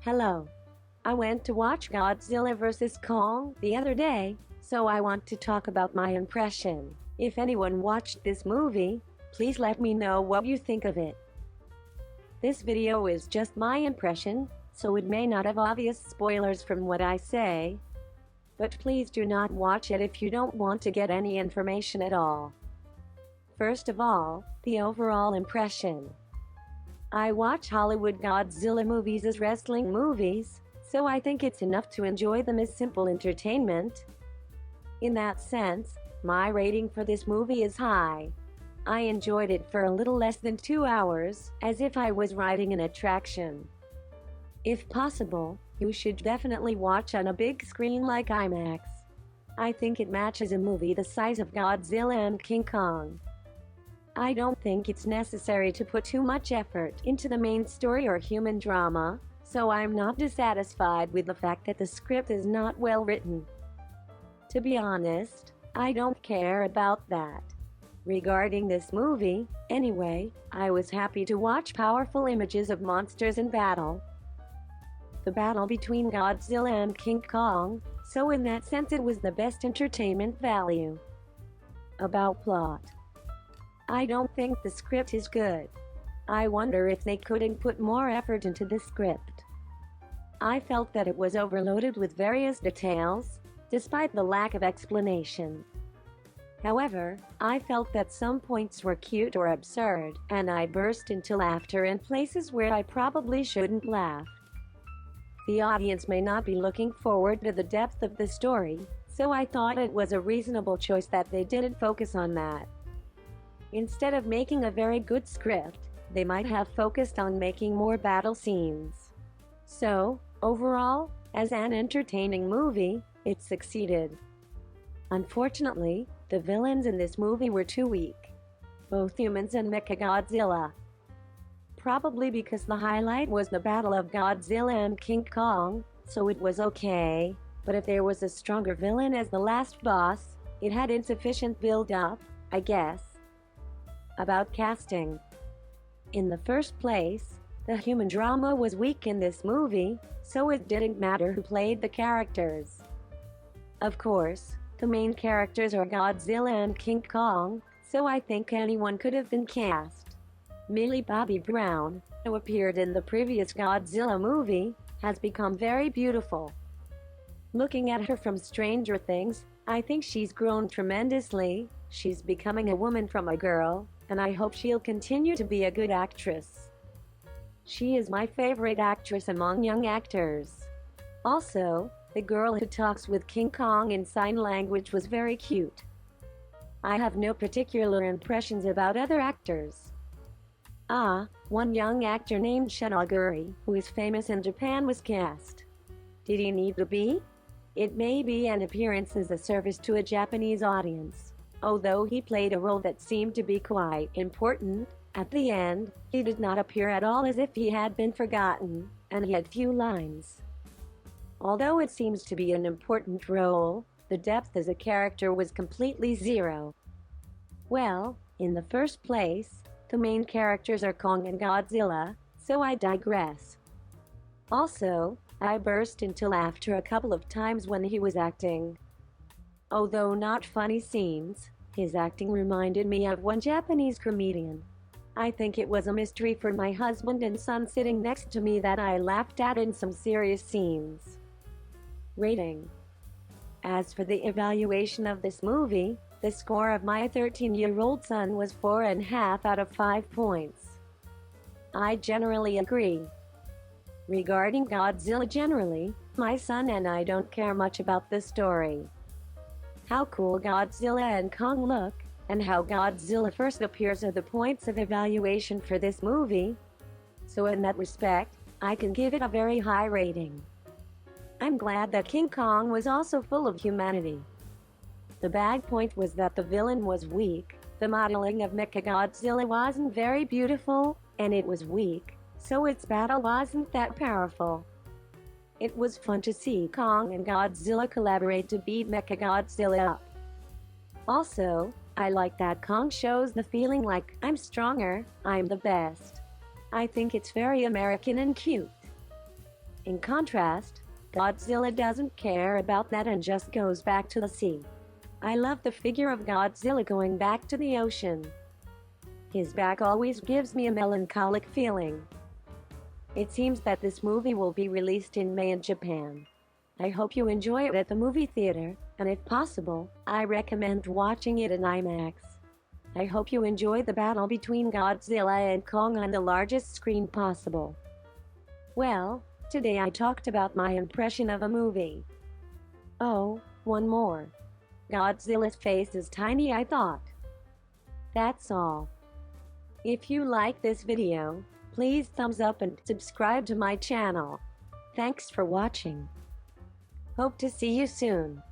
Hello. I went to watch Godzilla vs. Kong the other day, so I want to talk about my impression. If anyone watched this movie, please let me know what you think of it. This video is just my impression, so it may not have obvious spoilers from what I say. But please do not watch it if you don't want to get any information at all. First of all, the overall impression. I watch Hollywood Godzilla movies as wrestling movies, so I think it's enough to enjoy them as simple entertainment. In that sense, my rating for this movie is high. I enjoyed it for a little less than 2 hours, as if I was riding an attraction. If possible, you should definitely watch on a big screen like IMAX. I think it matches a movie the size of Godzilla and King Kong. I don't think it's necessary to put too much effort into the main story or human drama, so I'm not dissatisfied with the fact that the script is not well written. To be honest, I don't care about that. Regarding this movie, anyway, I was happy to watch powerful images of monsters in battle. The battle between Godzilla and King Kong, so in that sense it was the best entertainment value. About plot. I don't think the script is good. I wonder if they couldn't put more effort into the script. I felt that it was overloaded with various details, despite the lack of explanation. However, I felt that some points were cute or absurd, and I burst into laughter in places where I probably shouldn't laugh. The audience may not be looking forward to the depth of the story, so I thought it was a reasonable choice that they didn't focus on that. Instead of making a very good script, they might have focused on making more battle scenes. So, overall, as an entertaining movie, it succeeded. Unfortunately, the villains in this movie were too weak. Both humans and Mechagodzilla. Probably because the highlight was the battle of Godzilla and King Kong, so it was okay, but if there was a stronger villain as the last boss, it had insufficient build-up, I guess. About casting. In the first place, the human drama was weak in this movie, so it didn't matter who played the characters. Of course, the main characters are Godzilla and King Kong, so I think anyone could have been cast. Millie Bobby Brown, who appeared in the previous Godzilla movie, has become very beautiful. Looking at her from Stranger Things, I think she's grown tremendously. She's becoming a woman from a girl, and I hope she'll continue to be a good actress. She is my favorite actress among young actors. Also, the girl who talks with King Kong in sign language was very cute. I have no particular impressions about other actors. One young actor named Shinaguri, who is famous in Japan, was cast. Did he need to be? It may be an appearance as a service to a Japanese audience. Although he played a role that seemed to be quite important, at the end, he did not appear at all, as if he had been forgotten, and he had few lines. Although it seems to be an important role, the depth as a character was completely zero. Well, in the first place, the main characters are Kong and Godzilla, so I digress. Also, I burst into laughter a couple of times when he was acting. Although not funny scenes, his acting reminded me of one Japanese comedian. I think it was a mystery for my husband and son sitting next to me that I laughed at in some serious scenes. Rating. As for the evaluation of this movie, the score of my 13-year-old son was 4.5 out of 5 points. I generally agree. Regarding Godzilla generally, my son and I don't care much about the story. How cool Godzilla and Kong look, and how Godzilla first appears are the points of evaluation for this movie. So in that respect, I can give it a very high rating. I'm glad that King Kong was also full of humanity. The bad point was that the villain was weak, the modeling of Mechagodzilla wasn't very beautiful, and it was weak, so its battle wasn't that powerful. It was fun to see Kong and Godzilla collaborate to beat Mechagodzilla up. Also, I like that Kong shows the feeling like, I'm stronger, I'm the best. I think it's very American and cute. In contrast, Godzilla doesn't care about that and just goes back to the sea. I love the figure of Godzilla going back to the ocean. His back always gives me a melancholic feeling. It seems that this movie will be released in May in Japan. I hope you enjoy it at the movie theater, and if possible, I recommend watching it in IMAX. I hope you enjoy the battle between Godzilla and Kong on the largest screen possible. Well, today I talked about my impression of a movie. Oh, one more. Godzilla's face is tiny, I thought. That's all. If you like this video, please thumbs up and subscribe to my channel. Thanks for watching. Hope to see you soon.